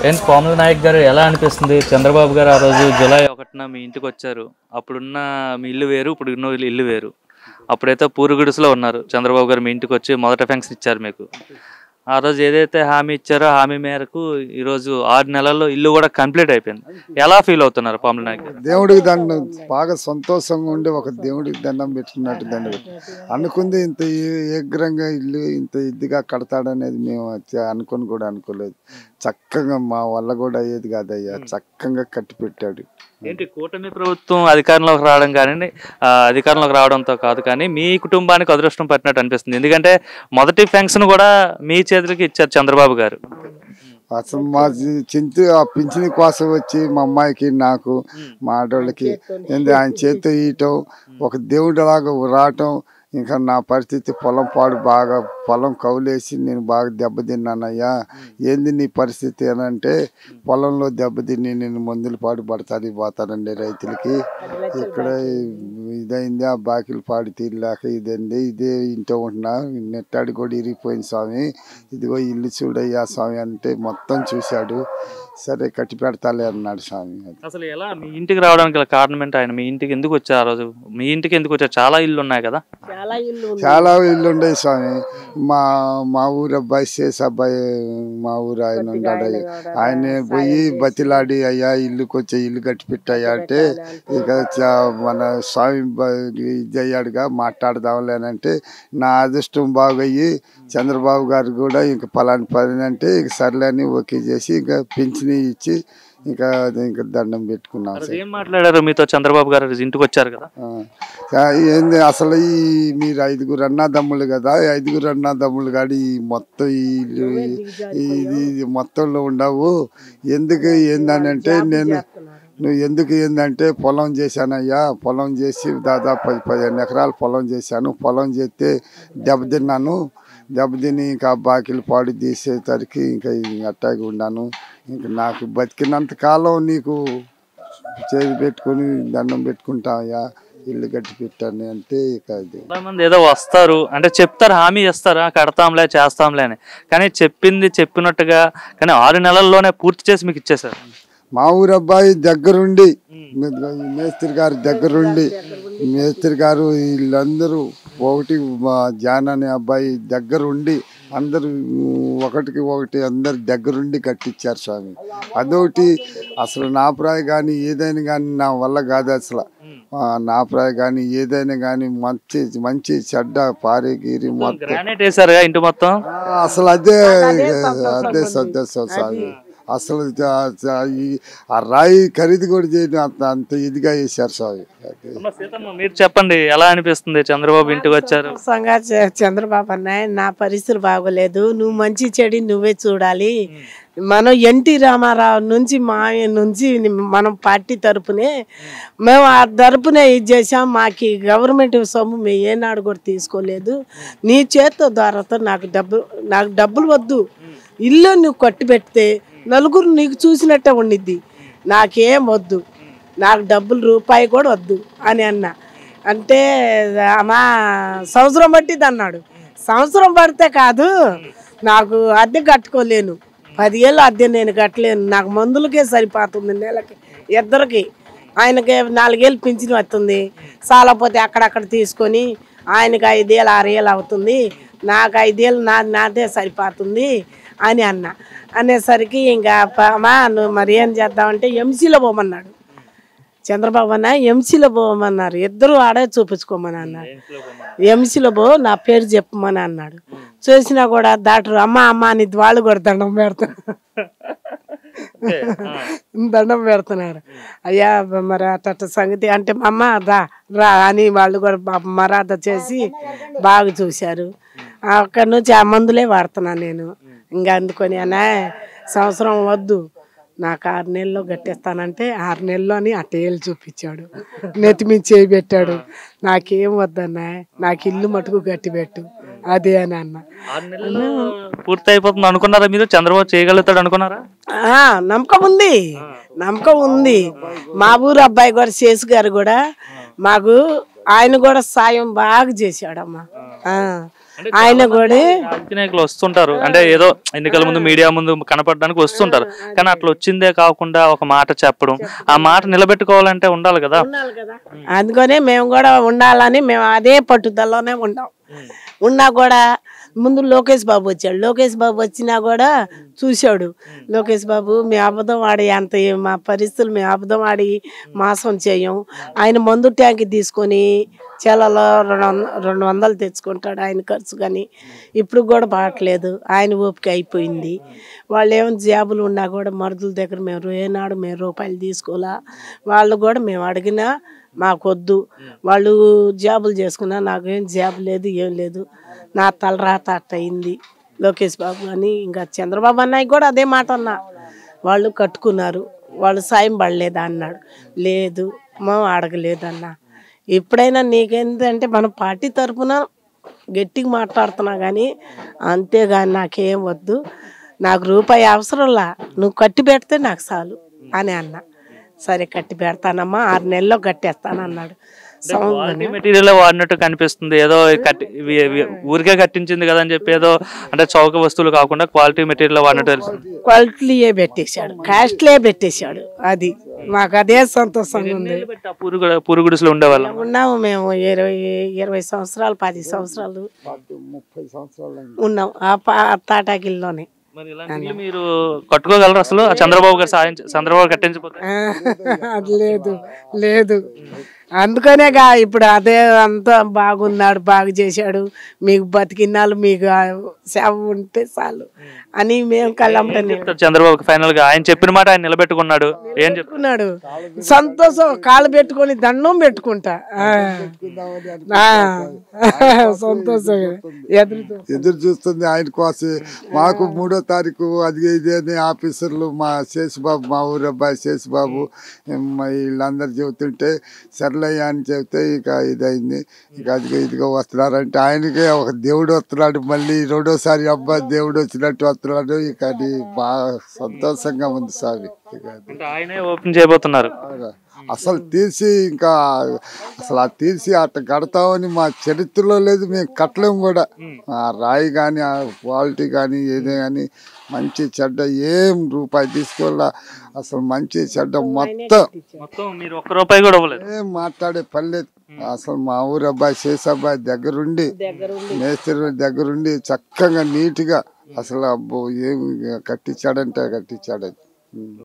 ఏంటి కోమల నాయక్ గారు ఎలా అనిపిస్తుంది? చంద్రబాబు గారు ఆ రోజు జూలై 1న మీ ఇంటికి వచ్చారు. అప్పుడున్న మీ ఇల్లు వేరు, ఇప్పుడు ఉన్న ఇల్లు వేరు. అప్పుడైతే పూరు గుడిసెలో ఉన్నారు. చంద్రబాబు గారు మీ ఇంటికి వచ్చి మొదట ఫంక్షన్ ఇచ్చారు మీకు. ఆ రోజు ఏదైతే హామీ ఇచ్చారో హామీ మేరకు ఈరోజు 6 నెలల్లో ఇల్లు కూడా కంప్లీట్ అయిపోయింది. ఎలా ఫీల్ అవుతున్నారు కోమల నాయక్ గారు? దేవుడికి దండం బాగా సంతోషంగా ఉండి ఒక దేవుడికి దండం పెట్టుకున్నట్టు దండం పెట్టి అనుకుంది. ఇంత ఏగ్రంగా ఇల్లు ఇంత ఇదిగా కడతాడనేది మేము అనుకుని కూడా అనుకోలేదు. చక్కగా మా వల్ల కూడా అయ్యేది కాదయ్యా, చక్కగా కట్టి పెట్టాడు. ఏంటి కూటమి ప్రభుత్వం అధికారంలోకి రావడం కానీ అధికారంలోకి రావడంతో కాదు, కానీ మీ కుటుంబానికి అదృష్టం పట్టినట్టు అనిపిస్తుంది. ఎందుకంటే మొదటి ఫంక్షన్ కూడా మీ చేతులకి ఇచ్చారు చంద్రబాబు గారు. అసలు మా చింత ఆ పింఛని కోసం వచ్చి మా అమ్మాయికి నాకు మా ఆడవాళ్ళకి ఆయన చేతితో ఇయటం, ఒక దేవుడిలాగా రావటం. ఇంకా నా పరిస్థితి పొలం పాడు బాగా పొలం కౌలేసి నేను బాగా దెబ్బతిన్నానయ్యా. ఏంది నీ పరిస్థితి అని అంటే, పొలంలో దెబ్బతిని నేను మందులు పాడు పడతాను పోతానండి రైతులకి. ఇక్కడ ఇదైంది, ఆ బాకీలు పాడు తీరలేక ఇదండి, ఇదే ఇంట్లో ఉంటున్నా. నెట్టాడి కూడా ఇరిగిపోయింది స్వామి, ఇదిగో ఇల్లు చూడయ్యా స్వామి అంటే మొత్తం చూశాడు. సరే కట్టి పెడతాలే అన్నాడు స్వామి. అసలు ఎలా మీ ఇంటికి రావడానికి కారణం ఏంటి? ఆయన మీ ఇంటికి ఎందుకు వచ్చారు? ఆ రోజు మీ ఇంటికి ఎందుకు వచ్చారు? చాలా ఇల్లు ఉన్నాయి కదా. చాలా ఇల్లు ఉండేవి స్వామి. మా ఊరు అబ్బాయి శేష అబ్బాయి, మా ఊరు ఆయన ఉన్నాడు. ఆయన పోయి బతిలాడి అయ్యా ఇల్లుకి వచ్చే ఇల్లు కట్టి పెట్టాయా అంటే, ఇక మన స్వామి ఇది అయ్యాడుగా మాట్లాడదాంలేనంటే, నా అదృష్టం బాగయ్యి చంద్రబాబు గారు కూడా ఇంక పలాని పని అంటే ఇక సర్లే అని ఓకే చేసి ఇంకా పింఛని ఇచ్చి ఇంకా దండం పెట్టుకున్నాం. ఏం మాట్లాడారు మీతో చంద్రబాబు గారు ఇంటికి వచ్చారు కదా? ఏంది అసలు మీరు 5గురు అన్నదమ్ములు కదా, 5గురు అన్నదమ్ములు కాడి మొత్తం ఇది మొత్తంలో ఉండవు. ఎందుకు ఏందని అంటే, నువ్వు ఎందుకు ఏందంటే పొలం చేశానయ్యా, పొలం చేసి దాదాపు 15 ఎకరాలు పొలం చేశాను. పొలం చేస్తే దెబ్బతిన్నాను. దెబ్బతిని ఇంకా బాకీలు పాడు తీసేసరికి ఇంకా అట్టాగి ఉన్నాను. ఇంకా నాకు బతికినంత కాలం నీకు చేతి పెట్టుకొని దండం పెట్టుకుంటావయ్యా, ఇల్లు కట్టి పెట్టాను అంటే. ఇక కొంతమంది ఏదో వస్తారు అంటే చెప్తారు, హామీ ఇస్తారా కడతాంలే చేస్తాంలే అని, కానీ చెప్పింది చెప్పినట్టుగా కానీ 6 నెలల్లోనే పూర్తి చేసి మీకు ఇచ్చేసారు. మా ఊరు అబ్బాయి దగ్గరుండి, మేస్త్రి గారు దగ్గరుండి, మేస్త్రి గారు వీళ్ళందరూ ఒకటి జాన్ అనే అబ్బాయి దగ్గరుండి అందరు ఒకటికి ఒకటి అందరు దగ్గరుండి కట్టించారు స్వామి. అదొకటి అసలు నా ప్రాయ కానీ ఏదైనా కానీ నా వల్ల కాదు. అసలు నా ప్రాయ కానీ ఏదైనా కానీ మంచి మంచి చెడ్డ పారేగిరి మొత్తం అసలు అదే సంతోషం స్వామి. అసలు ఆ రాయి ఖరీదు కూడా చేయడం అంత ఇదిగా చేశారు స్వామి. మీరు చెప్పండి, ఎలా అనిపిస్తుంది చంద్రబాబు ఇంటికి వచ్చారు? చంద్రబాబు అన్నయ్య, నా పరిస్థితులు బాగోలేదు, నువ్వు మంచి చెడు నువ్వే చూడాలి. మనం ఎన్టీ రామారావు నుంచి మాయ నుంచి మనం పార్టీ తరపునే మేము ఆ తరపునే ఇది చేసాం. మాకు గవర్నమెంట్ సొమ్ము మేము ఏనాడు కూడా తీసుకోలేదు. నీ చేతితో ద్వారాతో నాకు డబ్బులు వద్దు, ఇల్లు నువ్వు కట్టి పెడితే నలుగురు నీకు చూసినట్టే ఉండిద్ది, నాకేం వద్దు, నాకు డబ్బులు రూపాయి కూడా వద్దు అని అన్నా. అంటే అమ్మా సంవత్సరం పట్టిద్ది అన్నాడు. సంవత్సరం పడితే కాదు, నాకు అద్దె కట్టుకోలేను, 10 ఏళ్ళు అద్దె నేను కట్టలేను, నాకు మందులకే సరిపోతుంది నెలకి ఇద్దరికి. ఆయనకి 4 ఏళ్ళు పింఛను వస్తుంది, చాలపోతే అక్కడక్కడ తీసుకొని ఆయనకి 5 ఏళ్ళు 6 ఏళ్ళు అవుతుంది, నాకు 5 ఏళ్ళు నాదే సరిపోతుంది అని అన్న. అనేసరికి ఇంకా అమ్మా నువ్వు మరి ఏం చేద్దామంటే ఎంసీలో పోమన్నాడు చంద్రబాబు అన్న. ఎంసీలో పోమన్నారు, ఇద్దరు ఆడే చూపించుకోమని అన్నాడు. ఎంసీలో పో, నా పేరు చెప్పమని అన్నాడు. చూసినా కూడా డాక్టర్ అమ్మ అని వాళ్ళు కూడా దండం పెడుతున్నారు. అయ్యా మరి అట్ట సంగతి అంటే అమ్మ రా అని వాళ్ళు కూడా మరాద చేసి బాగా చూశారు. అక్కడి నుంచి ఆ మందులే వాడుతున్నాను నేను. ఇంకా అందుకొని అన్న సంవత్సరం వద్దు, నాకు 6 నెలల్లో కట్టేస్తానంటే 6 నెలల్లోని అట్టేళ్ళు చూపించాడు, నెత్తిమించి చేయి పెట్టాడు. నాకేం వద్దన్నా, నాకు ఇల్లు మటుకు గట్టి పెట్టు అదే అని అన్న. పూర్తి అయిపోతుంది అనుకున్నారా మీరు? చంద్రబాబు చేయగలుగుతాడు అనుకున్నారా? నమ్మకం ఉంది. మా ఊరు అబ్బాయి కూడా శేషు గారు కూడా మాకు ఆయన కూడా సాయం బాగా చేశాడమ్మా. ఆయన కూడా రాజకీయ నాయకులు వస్తుంటారు, అంటే ఏదో ఎన్నికల ముందు మీడియా ముందు కనపడడానికి వస్తుంటారు, కానీ అట్లా వచ్చిందే కాకుండా ఒక మాట చెప్పడం, ఆ మాట నిలబెట్టుకోవాలంటే ఉండాలి కదా. అందుకనే మేము కూడా ఉండాలని మేము అదే పట్టుదలలోనే ఉన్నా కూడా ముందు లోకేష్ బాబు వచ్చాడు. లోకేష్ బాబు వచ్చినా కూడా చూశాడు. లోకేష్ బాబు మీ అబద్ధం ఆడి అంత మా పరిస్థితులు మేము అబద్ధం ఆడి మోసం చేయం. ఆయన మందు ట్యాంక్ తీసుకొని చీలలో 200 తెచ్చుకుంటాడు ఆయన ఖర్చు, కానీ ఇప్పుడు కూడా పడట్లేదు. ఆయన ఓపిక అయిపోయింది. వాళ్ళు ఏమైనా జాబులు ఉన్నా కూడా మరుదుల దగ్గర మేము రూపాయలు తీసుకోవాలా. వాళ్ళు కూడా మేము అడిగినా మాకొద్దు, వాళ్ళు జాబులు చేసుకున్నా నాకేం జాబ్ లేదు, ఏం లేదు, నా తలరాత అట్ట అయింది లోకేష్ బాబు అని. ఇంకా చంద్రబాబు అన్నయ్య కూడా అదే మాట అన్నా. వాళ్ళు కట్టుకున్నారు, వాళ్ళు సాయం పడలేదా అన్నాడు. లేదు మేము అడగలేదన్నా. ఎప్పుడైనా నీకేంటంటే మన పార్టీ తరఫున గట్టిగా మాట్లాడుతున్నా కానీ, అంతేగాని నాకేం వద్దు, నాకు రూపాయి అవసరంలా, నువ్వు కట్టి పెడితే నాకు చాలు అని అన్నా. సరే కట్టి పెడతానమ్మా, 6 నెలల్లో కట్టేస్తానన్నాడు. మెటీరియల్ వాడినట్టు కనిపిస్తుంది, ఏదో ఊరికే కట్టించింది కదా అని చెప్పి ఏదో అంటే చౌక వస్తువులు కాకుండా క్వాలిటీ మెటీరియల్ వాడినట్టు. క్వాలిటీయే పెట్టేశాడు, కాస్ట్లే పెట్టేశాడు. అది మాకు అదే సంతోషంగా ఉంది. పురుగుడుసులు ఉండేవాళ్ళం ఉన్నాము మేము 20 సంవత్సరాలు 10 సంవత్సరాలు 30 సంవత్సరాలు ఉన్నాం ఆ తాటాకిల్లోనే. మరి ఇలాంటి మీరు కట్టుకోగలరు అసలు? చంద్రబాబు గారు చంద్రబాబు కట్టించకపోతే అది లేదు. అందుకనేగా ఇప్పుడు అదే అంతా బాగున్నాడు, బాగు చేశాడు, మీకు బతికిన్నాళ్ళు మీకు సేవ ఉంటే చాలు అని మేము కళ్ళంటే. చంద్రబాబు ఫైనల్ గా ఆయన చెప్పిన మాట ఆయన నిలబెట్టుకున్నాడు. ఏం చెప్పుకున్నాడు? సంతోషం, కాళ్ళు పెట్టుకొని దండం పెట్టుకుంటా, సంతోషం ఎదురు చూస్తుంది ఆయన కోసం. మాకు 3వ తారీఖు అది ఇది అని ఆఫీసర్లు మా శేషబాబు, మా ఊరు అబ్బాయి శేషబాబు వీళ్ళందరూ చెబుతుంటే సర్లయ్య అని చెబితే ఇక ఇదైంది. ఇక అదిగో ఇదిగో వస్తున్నారంటే ఆయనకే ఒక దేవుడు వస్తున్నాడు, మళ్ళీ 2వసారి అబ్బాయి దేవుడు వచ్చినట్టు వస్తున్నాడు. ఇక అది బాగా సంతోషంగా ఉంది స్వామి. ఆయనే ఓపెన్ చేయబోతున్నారు. అసలు తీసి ఇంకా అసలు ఆ తీసి అట్ట కడతామని మా చరిత్రలో లేదు, మేము కట్టలేము కూడా. ఆ రాయి కానీ ఆ క్వాలిటీ కానీ ఏదే కానీ మంచి చెడ్డ ఏం రూపాయి తీసుకోవాలా, అసలు మంచి చెడ్డ మొత్తం మీరు ₹1 కూడా ఏం మాట్లాడే పని లేదు. అసలు మా ఊరు అబ్బాయి శేషబ్బాయి దగ్గరుండి మేస్త్రి దగ్గరుండి చక్కగా నీట్గా అసలు అబ్బో ఏం కట్టించాడంటే కట్టించాడు.